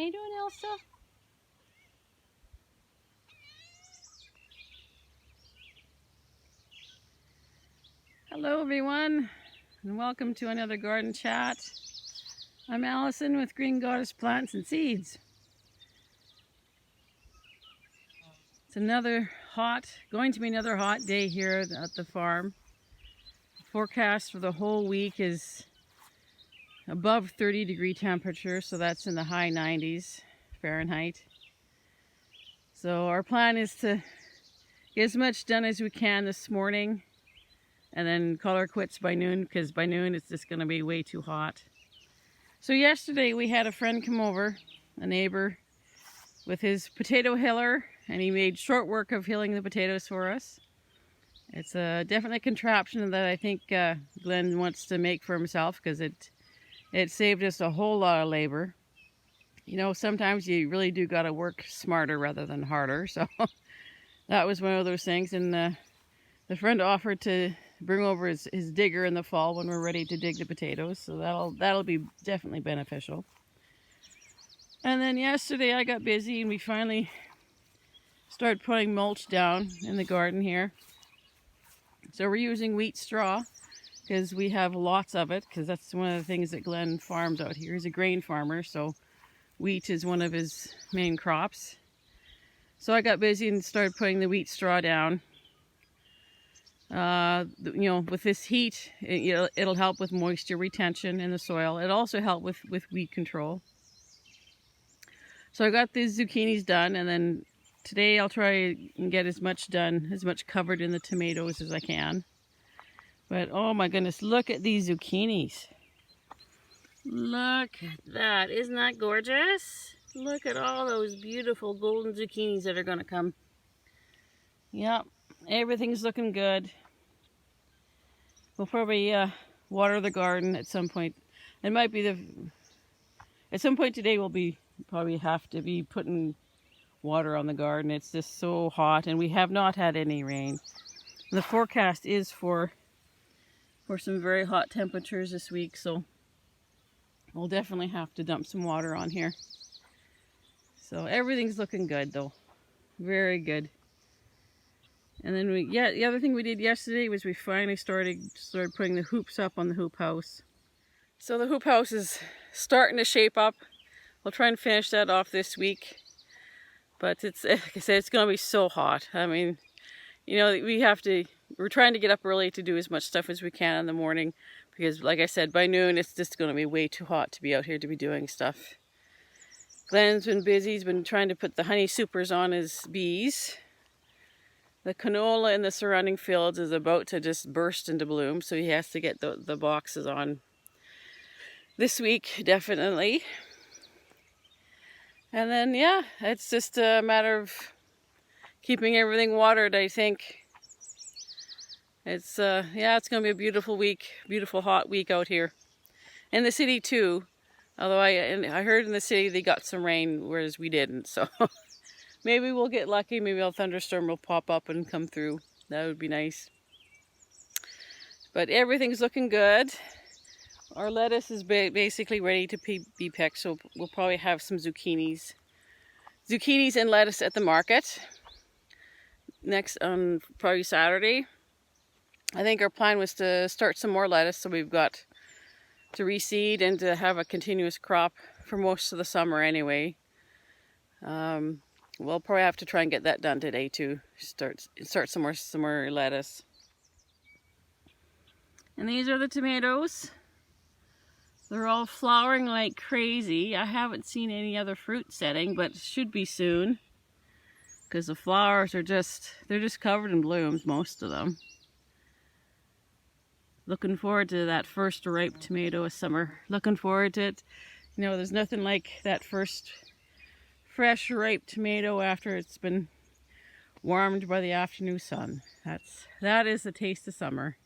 How you doing, Elsa? Hello everyone, and welcome to another garden chat. I'm Allison with Green Goddess Plants and Seeds. It's going to be another hot day here at the farm. The forecast for the whole week is above 30-degree temperature, so that's in the high 90s Fahrenheit. So our plan is to get as much done as we can this morning and then call our quits by noon, because by noon it's just going to be way too hot. So yesterday we had a friend come over, a neighbor, with his potato hiller, and he made short work of hilling the potatoes for us. It's definitely a contraption that I think Glenn wants to make for himself, because it saved us a whole lot of labor. You know, sometimes you really do got to work smarter rather than harder, so that was one of those things. And the friend offered to bring over his digger in the fall when we're ready to dig the potatoes, so that'll be definitely beneficial. And then yesterday I got busy and we finally started putting mulch down in the garden here. So we're using wheat straw because we have lots of it, because that's one of the things that Glenn farms out here. He's a grain farmer, so wheat is one of his main crops. So I got busy and started putting the wheat straw down. You know, with this heat, it'll help with moisture retention in the soil. It also helps with weed control. So I got these zucchinis done, and then today I'll try and get as much covered in the tomatoes as I can. But oh my goodness, look at these zucchinis. Look at that. Isn't that gorgeous? Look at all those beautiful golden zucchinis that are going to come. Yep, everything's looking good. We'll probably water the garden at some point. It might be at some point today we'll probably have to be putting water on the garden. It's just so hot, and we have not had any rain. The forecast is for some very hot temperatures this week, so we'll definitely have to dump some water on here. So everything's looking good though. Very good. And then the other thing we did yesterday was we finally started putting the hoops up on the hoop house. So the hoop house is starting to shape up. We'll try and finish that off this week. But it's, like I said, it's going to be so hot. I mean, you know, we're trying to get up early to do as much stuff as we can in the morning, because like I said, by noon it's just going to be way too hot to be out here to be doing stuff. Glenn's been busy. He's been trying to put the honey supers on his bees. The canola in the surrounding fields is about to just burst into bloom, so he has to get the boxes on this week, definitely. And then, yeah, it's just a matter of keeping everything watered, I think. It's going to be a beautiful week, beautiful hot week out here. In the city too, although I heard in the city they got some rain, whereas we didn't, so maybe we'll get lucky. Maybe a thunderstorm will pop up and come through. That would be nice. But everything's looking good. Our lettuce is basically ready to be picked, so we'll probably have some zucchinis and lettuce at the market next on probably Saturday. I think our plan was to start some more lettuce, so we've got to reseed and to have a continuous crop for most of the summer anyway. We'll probably have to try and get that done today too. Start some more lettuce. And these are the tomatoes. They're all flowering like crazy. I haven't seen any other fruit setting, but should be soon, because the flowers are they're just covered in blooms, most of them. Looking forward to that first ripe tomato of summer. Looking forward to it. You know, there's nothing like that first fresh ripe tomato after it's been warmed by the afternoon sun. That is the taste of summer.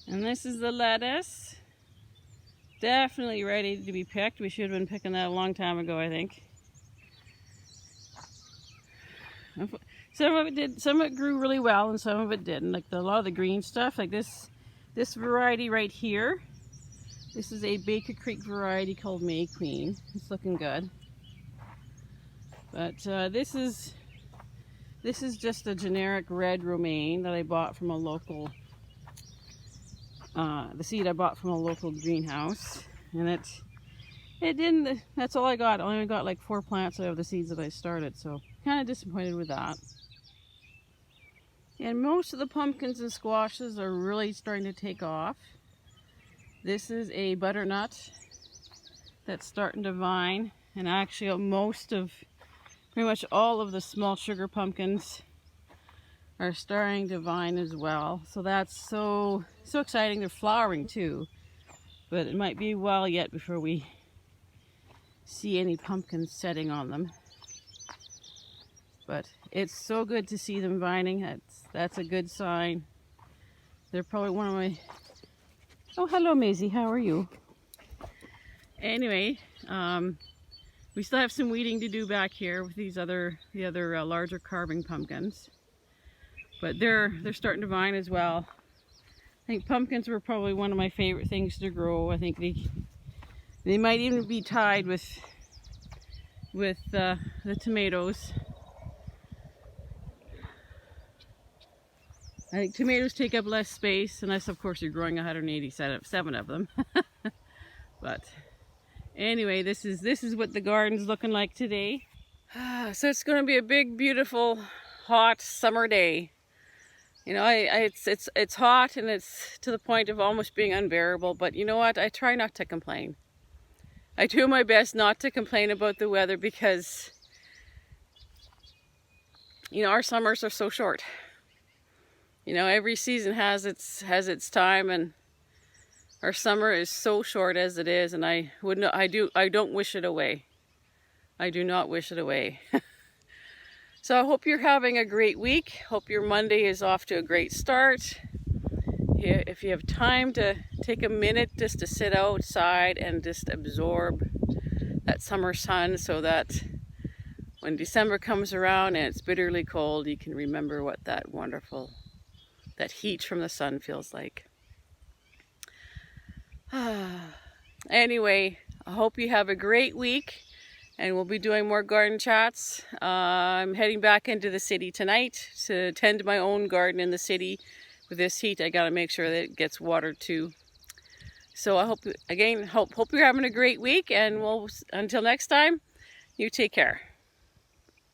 And this is the lettuce. Definitely ready to be picked. We should have been picking that a long time ago, I think. Some of it did. Some of it grew really well, and some of it didn't. Like a lot of the green stuff, like this variety right here. This is a Baker Creek variety called May Queen. It's looking good. But this is just a generic red romaine that I bought from a local, the seed I bought from a local greenhouse. And it didn't, that's all I got. I only got like 4 plants out of the seeds that I started, so kind of disappointed with that. And most of the pumpkins and squashes are really starting to take off. This is a butternut that's starting to vine, and actually pretty much all of the small sugar pumpkins are starting to vine as well. So that's so exciting. They're flowering too, but it might be a while yet before we see any pumpkins setting on them. But it's so good to see them vining. That's a good sign. They're probably one of my... Oh, hello Maisie, how are you? Anyway, we still have some weeding to do back here with the other larger carving pumpkins. But they're starting to vine as well. I think pumpkins were probably one of my favorite things to grow. I think they might even be tied with the tomatoes. I think tomatoes take up less space, unless of course you're growing 187 of them. But anyway, this is what the garden's looking like today. So it's going to be a big, beautiful, hot summer day. You know, it's hot and it's to the point of almost being unbearable. But you know what? I try not to complain. I do my best not to complain about the weather because, you know, our summers are so short. You know, every season has its time, and our summer is so short as it is, and I don't wish it away. I do not wish it away. So I hope you're having a great week. Hope your Monday is off to a great start. If you have time to take a minute just to sit outside and just absorb that summer sun, so that when December comes around and it's bitterly cold, you can remember what that heat from the sun feels like. Anyway, I hope you have a great week, and we'll be doing more garden chats. I'm heading back into the city tonight to tend my own garden in the city. With this heat, I gotta make sure that it gets watered too. So I hope you're having a great week, and until next time, you take care.